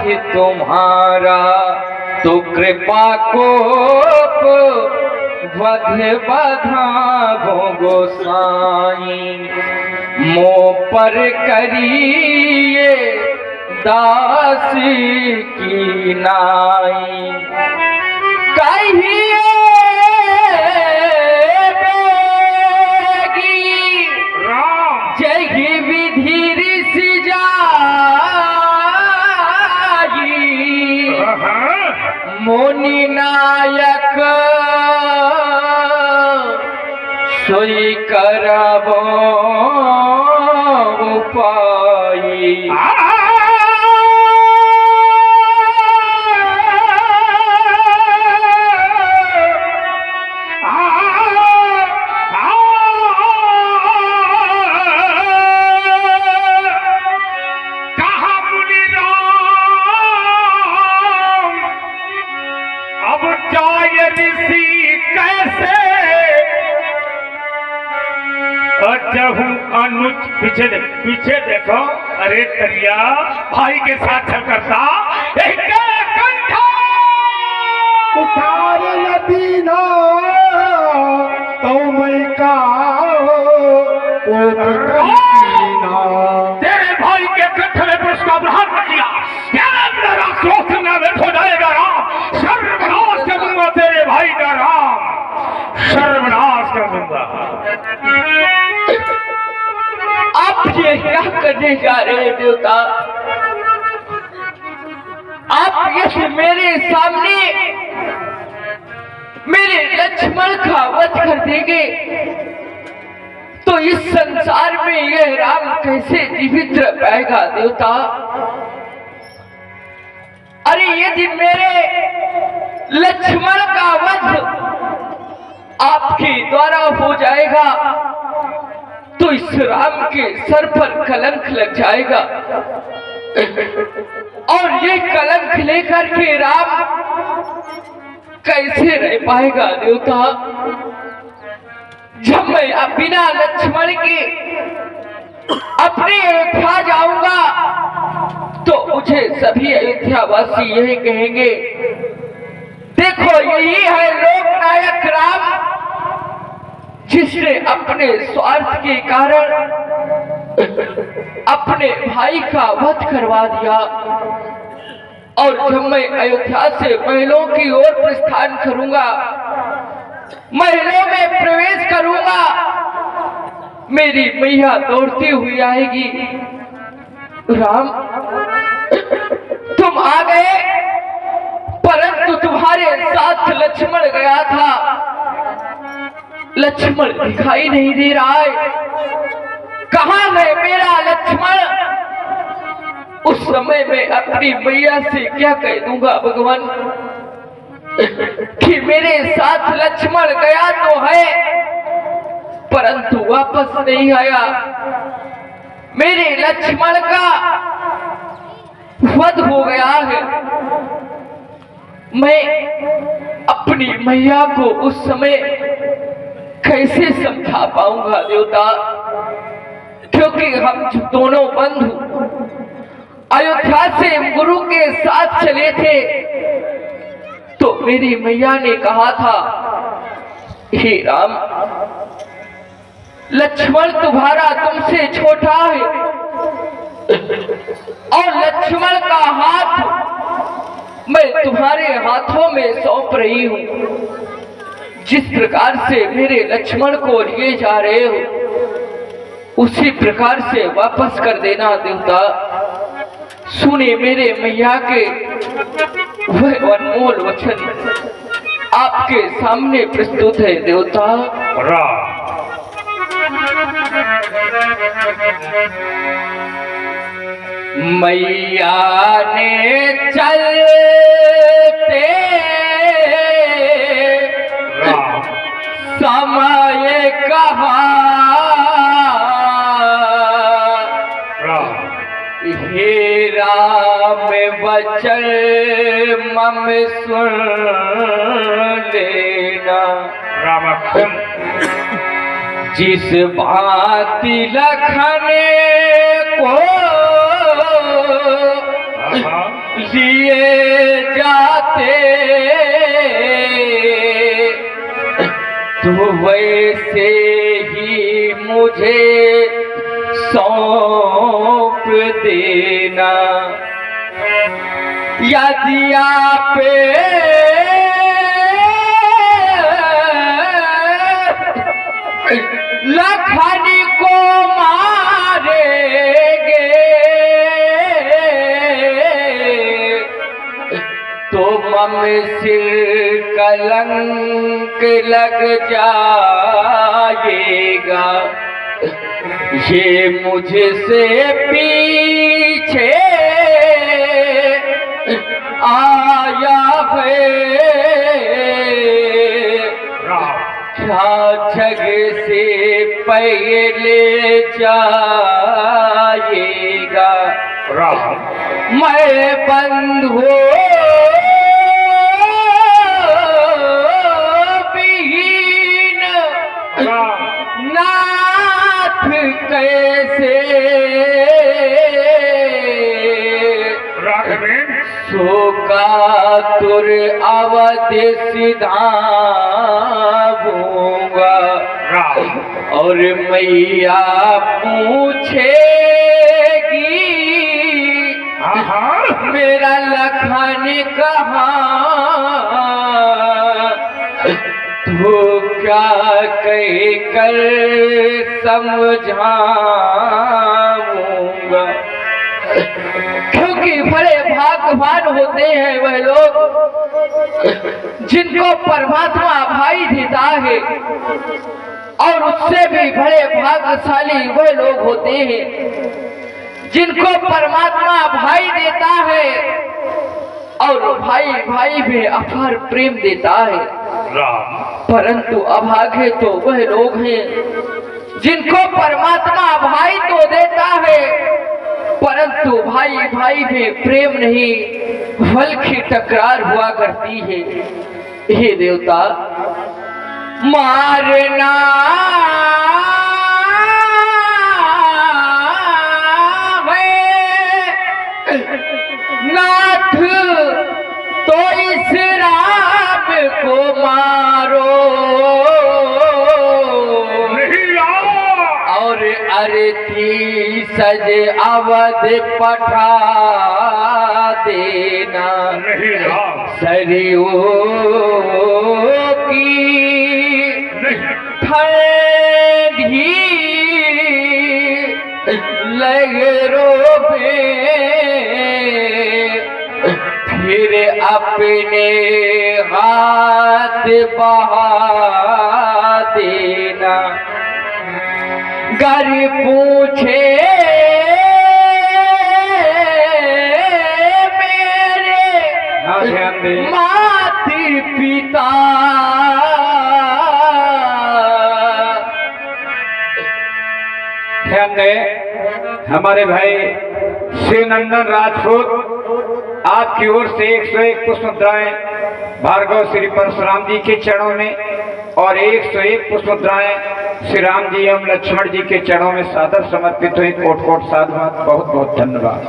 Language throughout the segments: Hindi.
ही तुम्हारा, तो कृपा को वध बधाओ गोसाई। मो पर करिए दासी की नाई। कहिए जही विधि ऋषि जाई, मुनि नायक सोई करबो पाई। अनुज पीछे देखो। अरे करिया भाई के साथ चल करता उठार नदीना तो मैं का तेरे भाई के कंठे पर उसका अपहरण कर दिया। क्या मेरा सोच में व्यर्थ हो जाएगा राम। सर्वनाश कर दूंगा तेरे भाई का राम, सर्वनाश कर दूंगा। आप ये क्या करने जा रहे हैं देवता? आप ये मेरे सामने मेरे लक्ष्मण का वध कर देंगे तो इस संसार में यह राम कैसे जीवित रह पाएगा देवता? अरे यदि मेरे लक्ष्मण का वध आपके द्वारा हो जाएगा तो इस राम के सर पर कलंक लग जाएगा और ये कलंक लेकर के राम कैसे रह पाएगा देवता? जब मैं बिना लक्ष्मण के अपने अयोध्या जाऊंगा तो मुझे सभी अयोध्यावासी यही कहेंगे, देखो यही है लोकनायक राम जिसने अपने स्वार्थ के कारण अपने भाई का वध करवा दिया। और जब मैं अयोध्या से महलों की ओर प्रस्थान करूंगा, महलों में प्रवेश करूंगा, मेरी मैया दौड़ती हुई आएगी, राम तुम आ गए परंतु तुम्हारे साथ लक्ष्मण गया था, लक्ष्मण दिखाई नहीं दे रहा है, कहां है मेरा लक्ष्मण? उस समय में अपनी मैया से क्या कह दूंगा भगवान कि मेरे साथ लक्ष्मण गया तो है परंतु वापस नहीं आया। मेरे लक्ष्मण का वध हो गया है। मैं अपनी मैया को उस समय कैसे समझा पाऊंगा देवता? क्योंकि हम दोनों बंधु अयोध्या से गुरु के साथ चले थे तो मेरी मैया ने कहा था, हे राम लक्ष्मण तुम्हारा तुमसे छोटा है और लक्ष्मण का हाथ मैं तुम्हारे हाथों में सौंप रही हूं। जिस प्रकार से मेरे लक्ष्मण को लिए जा रहे हो उसी प्रकार से वापस कर देना देवता। सुने मेरे मैया के वह अनमोल वचन आपके सामने प्रस्तुत है देवता। मैया ने चलते समय कहा, हे राम वचन मम सुन लेना। जिस भांति लखन को लिए जाते तो वैसे ही मुझे सौंप देना। यदि आप लखन को मारेंगे तो ममसिल कलंक लग जाएगा। ये मुझसे पीछे आया है, क्या जग से पहले जाएगा। मैं बंद हो विहीन नाथ कैसे सोका तुर अवध सिधाऊंगा। और मैया पूछेगी मेरा लखन कहाँ, तो क्या कह कर समझाऊंगा। क्योंकि बड़े भाग्यवान होते हैं वह लोग जिनको परमात्मा भाई देता है, और उससे भी बड़े भाग्यशाली वह लोग होते हैं जिनको परमात्मा भाई देता है और भाई भाई में अपार प्रेम देता है। परंतु अभागे तो वह लोग हैं जिनको परमात्मा भाई तो देता है परंतु भाई भाई में प्रेम नहीं, बल की टकरार हुआ करती है। हे देवता, मारना नाथ तो इस राम को मारो, और अरती सज अवध पठा देना। सरियों की ठंडी लहरों पे फिर अपने हाथ बहा देना। गर पूछे मेरे माता पिता ध्यान दें, हमारे भाई शिवनंदन राजपूत आपकी ओर से 101 पुष्प मुद्राएं भार्गव श्री परशुराम जी के चरणों में और 101 पुष्प मुद्राएं श्री राम जी एवं लक्ष्मण जी के चरणों में सादर समर्पित हुई। कोट कोट साधुवाद, बहुत बहुत धन्यवाद।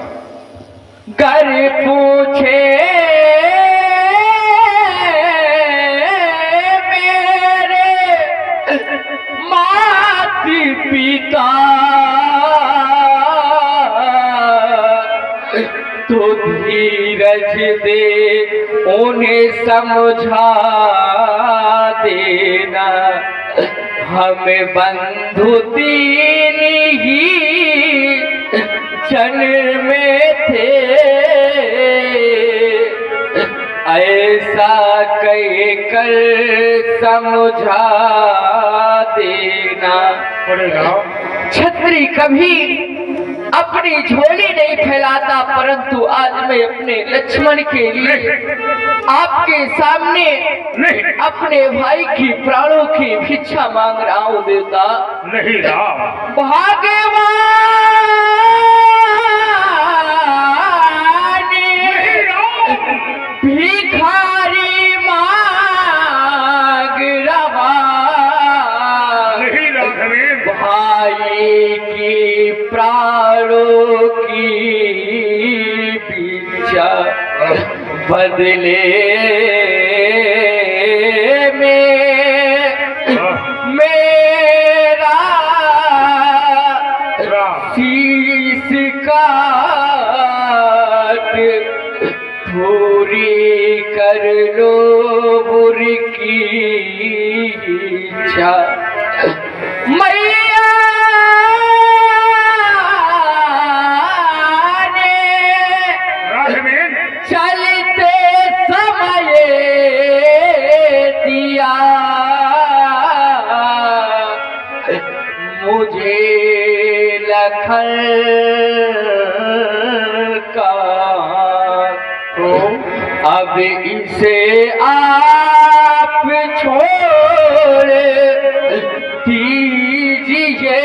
गर पूछे मेरे माता पिता तो धीरज दे उन्हें समझा देना। हमें बंधु तीन ही जन्म में थे, ऐसा कह कर समझा देना। छत्री कभी अपनी झोली नहीं फैलाता, परंतु आज मैं अपने लक्ष्मण के लिए आपके सामने अपने भाई की प्राणों की भिक्षा मांग रहा हूँ देवता। नहीं भाग्यवान भिखारी मांग रहा भाई की प्राणों की भिक्षा। जा बदले में मेरा शीश काट पूरी कर लो बुरकी इच्छा मैया ने चलते समय दिया मुझे लखन का तो अब इसे आप छोड़ दीजिए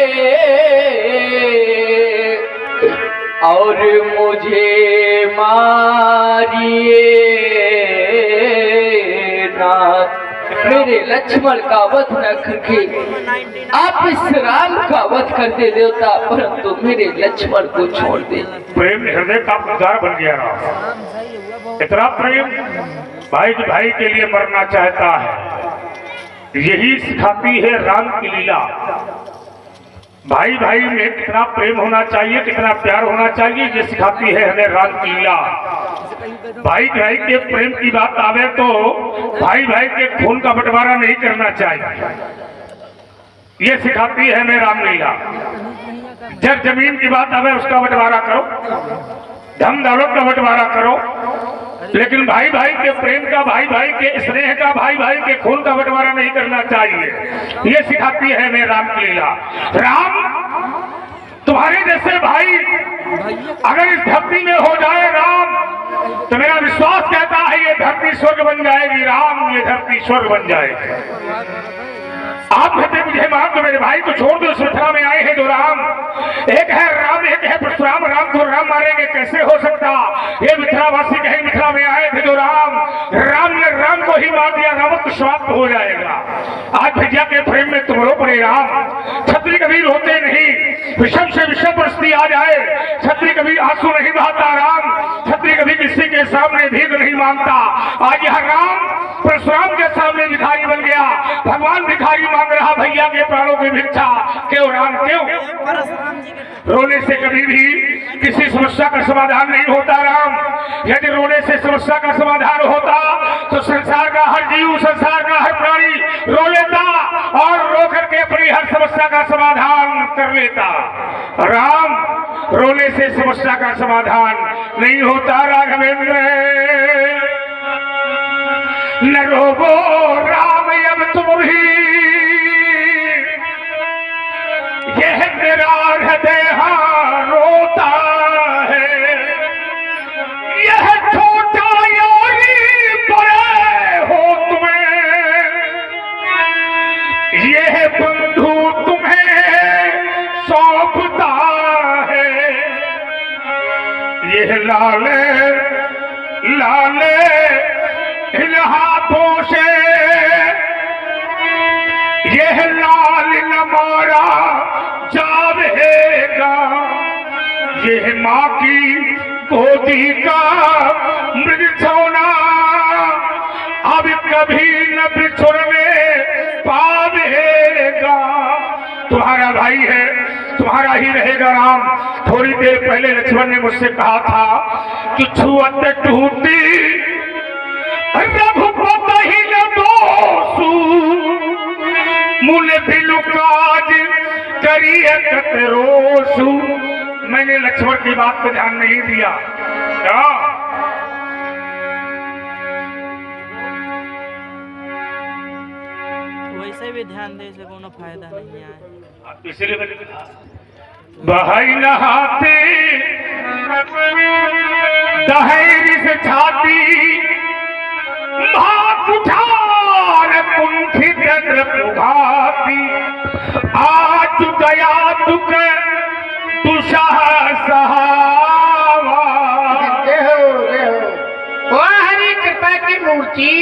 और मुझे मारिए नाथ। मेरे लक्ष्मण का वध न करके आप इस राम का वध कर दे देवता, परंतु मेरे लक्ष्मण को छोड़ दे। प्रेम हृदय का उद्धार बन गया राम। इतना प्रेम भाई भाई के लिए मरना चाहता है, यही सिखाती है राम की लीला। भाई भाई में कितना प्रेम होना चाहिए, कितना प्यार होना चाहिए, ये सिखाती है हमें राम की लीला। भाई भाई के प्रेम की बात आवे तो भाई भाई के खून का बंटवारा नहीं करना चाहिए, ये सिखाती है हमें रामलीला। जब जमीन की बात आवे उसका बंटवारा करो, धन दौलत का बंटवारा करो, लेकिन भाई भाई के प्रेम का, भाई भाई के स्नेह का, भाई भाई के खून का बंटवारा नहीं करना चाहिए, ये सिखाती है हमें राम की लीला। राम तुम्हारे जैसे भाई अगर इस धरती में हो जाए राम, तो मेरा विश्वास कहता है ये धरती स्वर्ग बन जाएगी राम, ये धरती स्वर्ग बन जाएगी। आप कहते मुझे मार दो, मेरे भाई को छोड़ दो, सुरक्षा में आए हैं दो राम, एक है राम एक है परशुराम, राम को राम मारेंगे कैसे हो सकता। ये मिथिलावासी कहे मिथिला में आए थे दो राम, राम ने राम को ही मार दिया, रावण समाप्त हो जाएगा। आज भैया के प्रेम में तुम रो पड़े राम। छत्री कभी रोते नहीं, विषम से विषम परिस्थिति आ जाए छत्री कभी आंसू नहीं बहाता राम, छत्री कभी किसी के सामने भीख नहीं मांगता। आज यह राम परशुराम के सामने भिखारी बन गया, भगवान भिखारी मांग रहा भैया के प्राणों की भिक्षा। क्यों राम क्यों? रोने से कभी भी किसी समस्या का समाधान नहीं होता राम। यदि रोने से समस्या का समाधान होता तो संसार का हर जीव, संसार का हर प्राणी रो लेता और रो करके अपनी हर समस्या का समाधान कर लेता। राम रोने से समस्या का समाधान नहीं होता राघवेंद्र। न रोवो राम अब तुम भी, यह मेरा हृदय रोता है, यह छोटा यारी बड़े हो तुम्हें, यह बंधु तुम्हें सौंपता है, यह लाले लाले इन हाथों से यह लाल न मारा जावेगा, यह माँ की गोदी का मृग सोना अब कभी न बिछुड़ने पावेगा। तुम्हारा भाई है, तुम्हारा ही रहेगा राम। थोड़ी देर पहले लक्ष्मण ने मुझसे कहा था कि छुअत टूटी रघुपत ही न दोषु, मुन बिलु काज करिए रोसु। मैंने लक्ष्मण की बात पर ध्यान नहीं दिया। क्या वैसे भी ध्यान दे से कोनो फायदा नहीं है, इसलिए मैंने बहाई नहाते दहेरी से छाती भाग उठार कुंठित घाती, आज गया दुख दुशाह सहावा। हरी कृपा की मूर्ति,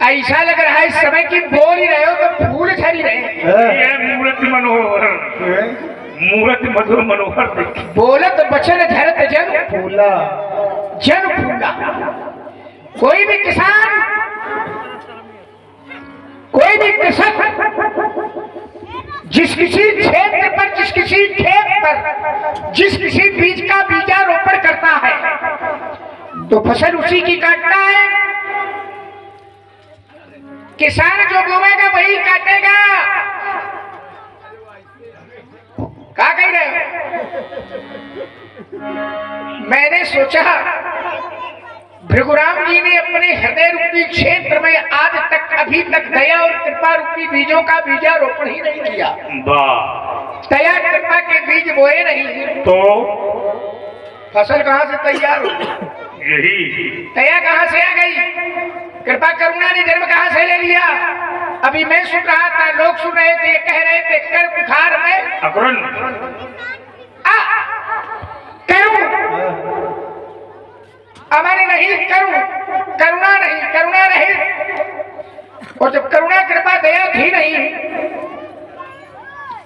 ऐसा लग रहा है इस समय की बोल ही रहे हो तो फूल झड़ी रहे। ये मूर्ति मनोहर मूरत मधुर मनोहर देखी। बोलत बचन धरत जन फूला, जन फूला। कोई भी किसान, कोई भी कृषक जिस किसी क्षेत्र पर, जिस किसी खेत पर, जिस किसी बीज का बीजारोपण करता है तो फसल उसी की काटता है। किसान जो बोएगा वही काटेगा। क्या कह रहे हो? मैंने सोचा भृगुराम जी ने अपने हृदय रूपी क्षेत्र में आज तक, अभी तक दया और कृपा रूपी बीजों का बीजारोपण ही नहीं किया। वाह, दया कृपा के बीज बोए नहीं तो फसल कहाँ से तैयार हो? यही दया कहाँ से आ गई? कृपा करुणा ने जन्म कहाँ से ले लिया? अभी मैं सुन रहा था, लोग सुन रहे थे, कह रहे थे कर बुखार में अकरन करूं, अमर नहीं करूं, करुणा नहीं, करुणा रही। और जब करुणा कृपा दया थी नहीं,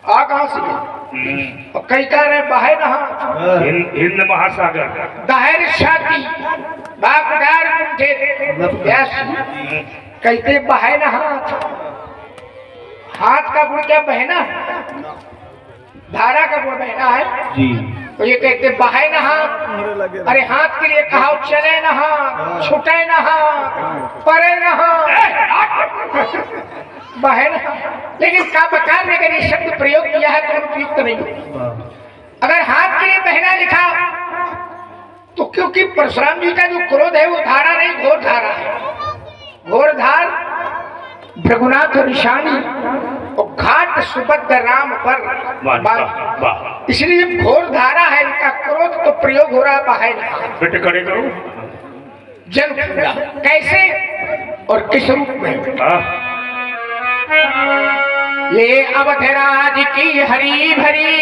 आ कहां से? और कई कह रहे बहे नहा, हिंद महासागर, दाहिर छाती, बागदार कुंठे, कहते बहे नहा। हाथ का गुण क्या बहना है? धारा का गुण बहना है जी। तो ये कहते बहे नहा। अरे हाथ के लिए कहा चले नहा, छुटे नहा, परे नहा, बहे नहा। लेकिन काव्यकार ने अगर ये शब्द प्रयोग किया है तो उपयुक्त नहीं। अगर हाथ के लिए बहना लिखा तो क्योंकि परशुराम जी का जो क्रोध है वो धारा नहीं, घोर धारा है। घोर धार भृगुनाथ निशानी और घाट सुभद्र राम पर, इसलिए घोर धारा है इनका क्रोध, तो प्रयोग हो रहा है बेटे खड़े करो। जन फूला कैसे और किस रूप में? ये अवधराज की हरी भरी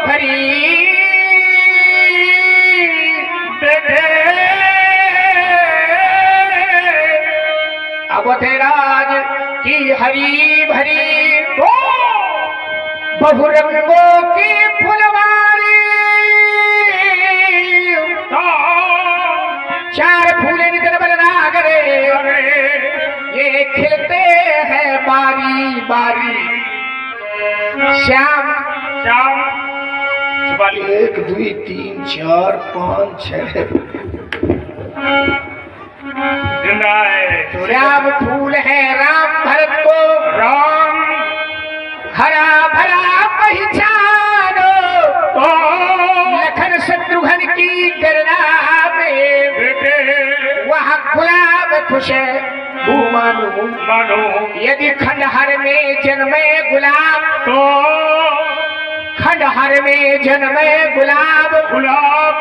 भरी अवधराज की हरी भरी बहुरंगों की फुलवारी, चार फूले निधन बलनागरे, ये खिलते हैं बारी बारी। श्याम श्याम 1 2 3 4 5 6 श्याम फूल है राम भरत को, राम हरा भरा पहचानो। लखन शत्रुघ्न की गणना में वहाँ गुलाब खुश मानो मानो। यदि खंडहर में जन्मे गुलाब तो खंडहर में जन्मे गुलाब, गुलाब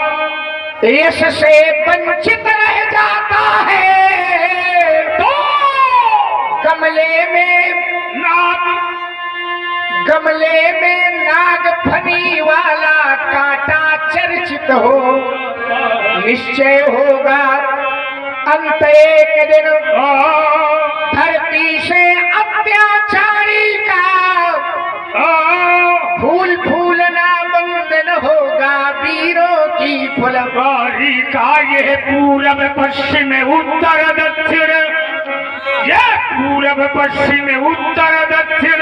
यश से वंचित रह जाता है तो गमले में नाग फनी वाला कांटा चर्चित हो। निश्चय होगा अंत एक दिन धरती से अत्याचारी का, फूल फूलना बंद न होगा वीरों की फुलवारी का। ये पूरब पश्चिम उत्तर दक्षिण, ये पूरब पश्चिम उत्तर दक्षिण,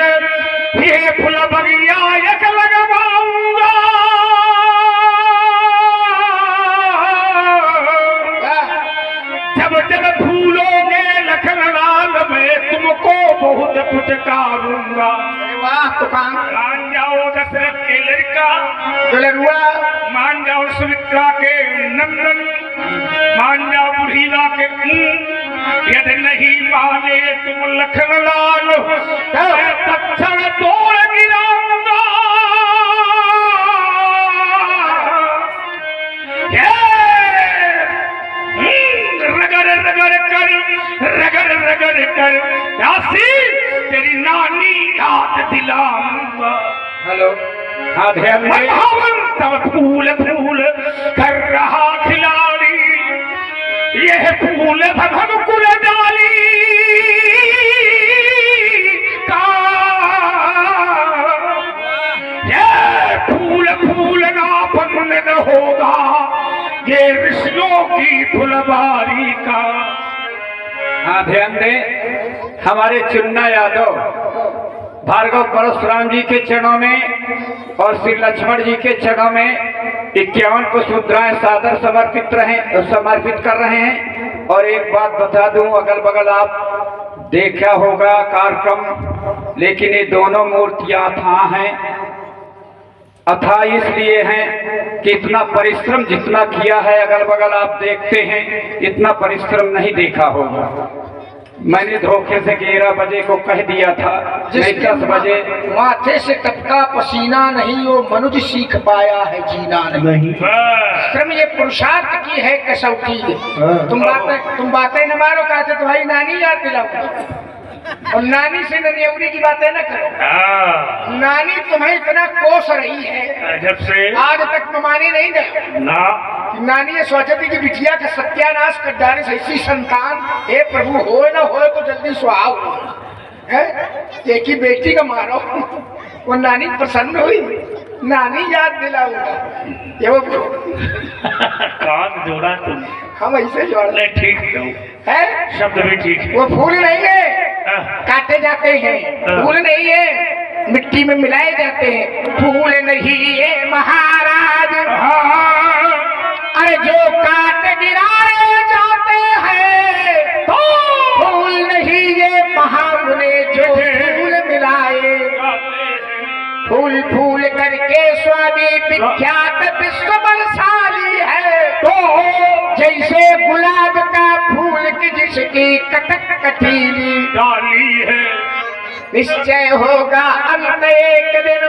ये फुलबगिया एक लगवाऊंगा। जब जब फूलोगे लखनलाल मैं तुमको बहुत पुचकारूंगा। वाह दुकान मान जाओ दशरथ के लड़का, दुलरुआ मान जाओ सुमित्रा के नंदन, मान जाओ बुढ़ीला के यदि नहीं माने तुम लखनलाल मैं तत्क्षण तोड़ गिराऊंगा। रगड़ रगड़ कर दासी तेरी नानी याद दिलाऊंगा। हेलो, हाँ ध्यान में। तब फूल फूल कर रहा खिलाड़ी, यह फूल भगव कुल डाली का। होगा ये ऋषियों की फुलवारी का। हाँ, ध्यान दें, हमारे चुन्ना यादव भार्गव परशुराम जी के चरणों में और श्री लक्ष्मण जी के चरणों में 51 पुष्पमुद्राएं सादर समर्पित कर रहे हैं। और एक बात बता दूं, अगल बगल आप देखा होगा कार्यक्रम, लेकिन ये दोनों मूर्तियां अथाह इसलिए हैं कि इतना परिश्रम जितना किया है, अगल बगल आप देखते हैं, इतना परिश्रम नहीं देखा होगा। मैंने धोखे से 11 बजे को कह दिया था, नहीं 10 बजे। माथे से टपका पसीना नहीं, वो मनुष्य सीख पाया है जीना नहीं। श्रम ये पुरुषार्थ की है कसौटी। तुम बातें न मारो, कहते तुम्हारी नानी याद दिलाओ। और नानी से ननियौरी की बातें न करो। नानी तुम्हें इतना कोस रही है जब से आज तक ममाने नहीं गए ना। नानी ये सोचती कि बिटिया का सत्यानाश कर डाले से ऐसी संतान, हे प्रभु हो न हो तो जल्दी सुहाव है, एक ही बेटी का मारो। वो नानी प्रसन्न हुई, नानी याद दिलाऊंगा। ये वो कान जोड़ा तुम, हम ऐसे जोड़ ले, ठीक है शब्द भी ठीक है। वो फूल नहीं है काटे जाते हैं, फूल नहीं है मिट्टी में मिलाए जाते हैं। फूल नहीं है महाराज, अरे जो काट गिराए जाते हैं। तो फूल नहीं ये महामुने जो फूल मिलाए, फूल फूल करके स्वामी विख्यात विश्व बलशाली है। तो जैसे गुलाब का फूल की जिसकी कटक कटीली डाली है, निश्चय होगा अंत एक दिन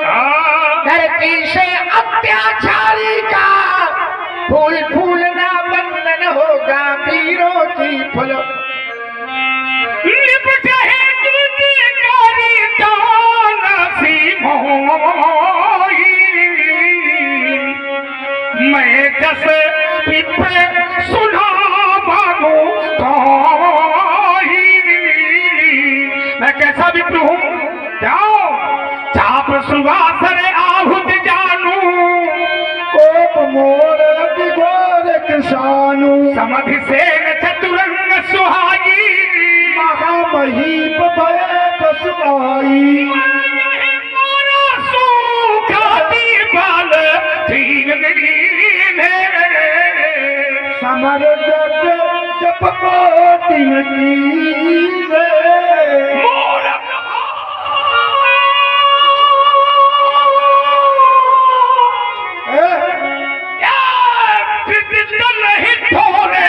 धरती से अत्याचारी का। फूल फूलना बंधन होगा वीरों की फूल। मैं जस पिपे सुना मानो तो मैं कैसा विप्र हूँ, जाओ चाप सुवासर आहुत जानू। कोप मोर घोर किसानू, समधि सेन चतुरंग सुहाई। महामहीप भय पशुआई, समर जग जप कोटि कीने। नहीं थोड़े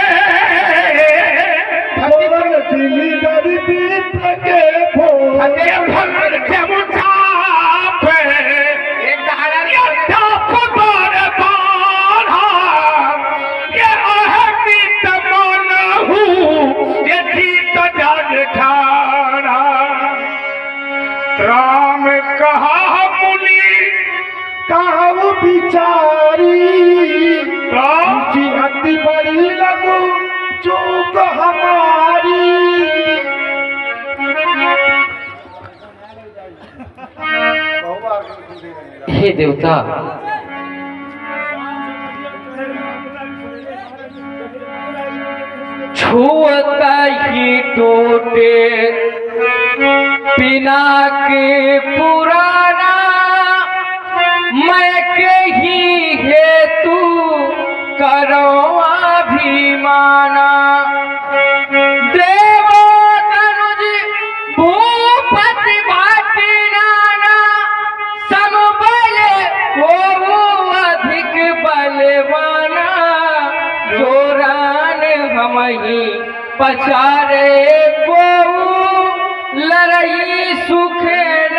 राम कहा मुनि कहा बिचारी, राम की अति बड़ी लगू चूक हमारी। हे देवता, छुअता ही टूटे बिना के पुराना, मैं के ही हेतु करो अभिमाना। देवो तनुज भूपति भाटी नाना, समबल हो अधिक बलवाना। जोरान हम ही पचारे को लड़ई सुखेन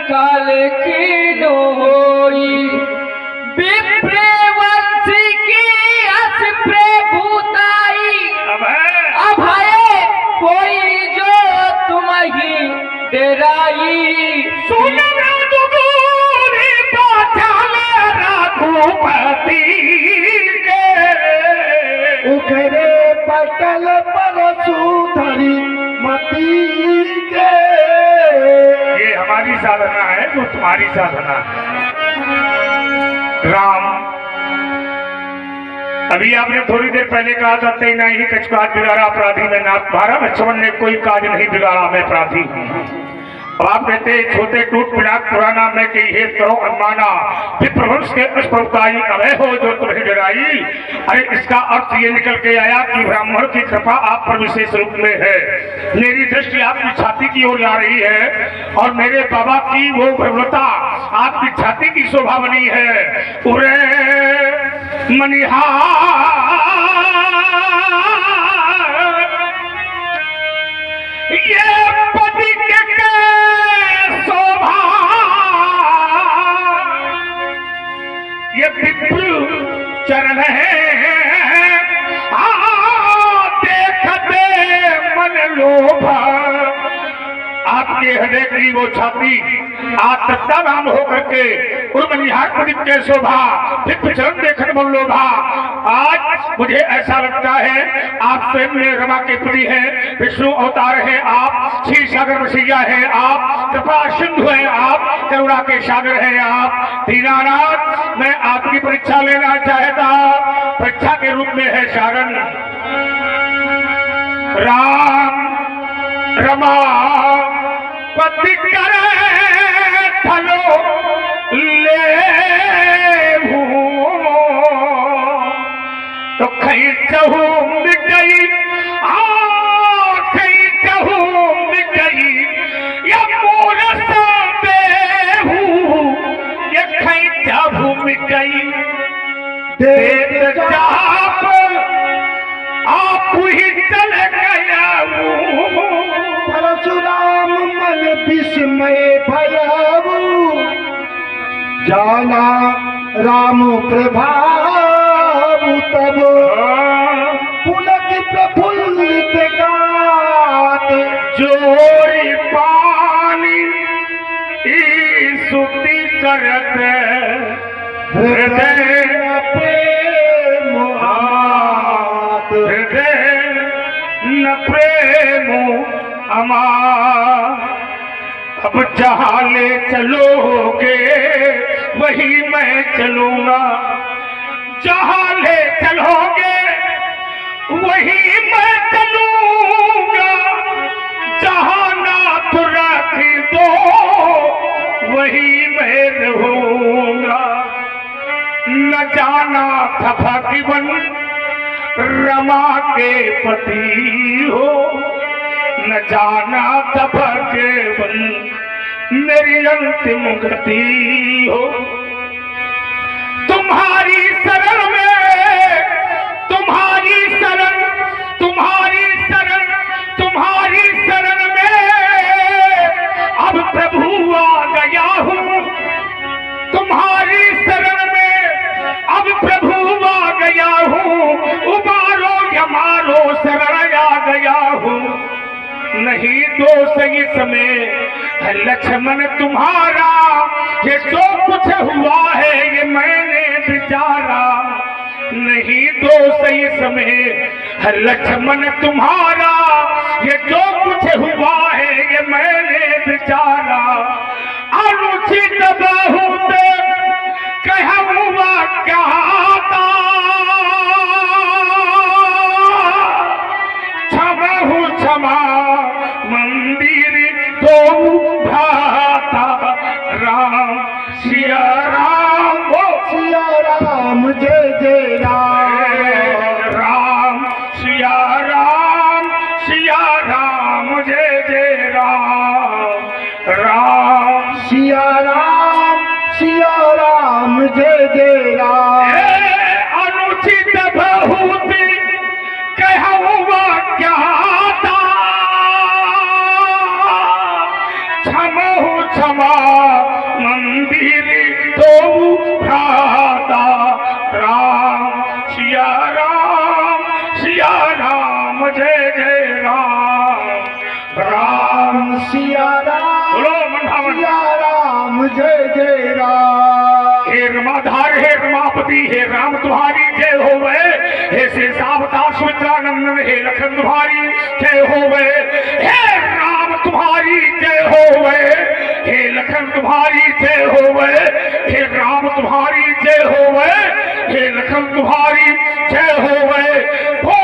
काल की होई। विप्र वंशी की अस प्रभुताई, अभय कोई जो तुम ही डेराई। सुन रघुपति उखरे पटल पर सुधरी मती के। ये हमारी साधना है, जो तुम्हारी साधना है। राम अभी आपने थोड़ी देर पहले कहा था तय नहीं कछ काज बिगाड़ा अपराधी में नाथ भारा, लक्ष्मण ने कोई काज नहीं बिगाड़ा मैं अपराधी हूँ। अब आप कहते छोटे टूट पिलाक पुराना मैं कि हे करो अनमाना विप्रवंश के अस्पताई अवय हो जो तुम्हें डराई। अरे इसका अर्थ ये निकल के आया कि ब्राह्मण की कृपा आप पर विशेष रूप में है। मेरी दृष्टि आपकी छाती की ओर जा रही है और मेरे बाबा की वो भव्यता आपकी छाती की शोभा बनी है। उरे मनिहार ये पति के शोभा ये विप्र चरण है देखते मन लोभा। आपके हृदय की वो छाती आत्मता नाम होकर के उर्मनिहार प्रदीप के शोभा विप्र चरण देखने मन लोभा। आज मुझे ऐसा लगता है आप स्वयं में रमा के पति हैं, विष्णु अवतार है आप, क्षीर सागर मसीहा है आप, कृपा सिंधु है आप, करुणा के सागर है आप। दीनानाथ मैं आपकी परीक्षा लेना चाहता, परीक्षा के रूप में है सारण। राम रमा पति करे थलो ले तो कहीं चहू मिट गई कहीं चहू मिट गई या मोरस बेहू ये कहीं चहू मिट गई। देत चाप आप ही चल गया परशुराम मन विस्मय भयाऊ जाना राम प्रभाव तब पुलक प्रफुल्लित गात जोरी पानी स्तुति करत हृदय प्रेम हृदय न प्रेम अमार। अब जहाँ ले चलोगे वही मैं चलूंगा, जहाँ ले चलोगे वही मैं चलूंगा, जहाँ नाथ रख दो वही मैं रहूंगा। न जाना था भगवन रमा के पति हो, न जाना था भगवन मेरी अंतिम गति हो। तुम्हारी शरण में तुम्हारी शरण तुम्हारी शरण तुम्हारी शरण में अब प्रभु आ गया हूँ। तुम्हारी शरण में अब प्रभु आ गया हूँ, उबारो यमारो शरण आ गया हूँ। नहीं दोष इसमें लक्ष्मण तुम्हारा, ये जो कुछ हुआ है ये मैंने विचारा। नहीं दोष इसमें लक्ष्मण तुम्हारा, ये जो कुछ हुआ है ये मैंने विचारा। अनुचित बहुत कहूँगा क्या था, क्षमा क्षमा मंदिर तो भाता। राम सिया राम सिया राम जय जय राम राम सिया राम सिया राम जय जय राम राम सिया राम जय जय राम। अनुचित बहुत कहूँगा क्या था, क्षमा क्षमा मंदिर तो भ्राता। राम सिया राम जय जय राम राम सिया बोलो मनभावन। सिया राम जय जय राम। हे रमाधार हे रमापति हे राम तुम्हारी जय हो गए। हे शेषावतार सुमित्रानंदन हे लखन तुम्हारी जय हो गए। हे राम तुम्हारी जय हो गए। हे लखन तुम्हारी जय हो गए। हे राम तुम्हारी जय हो गए। कहे लखन तुम्हारी जय हो गए।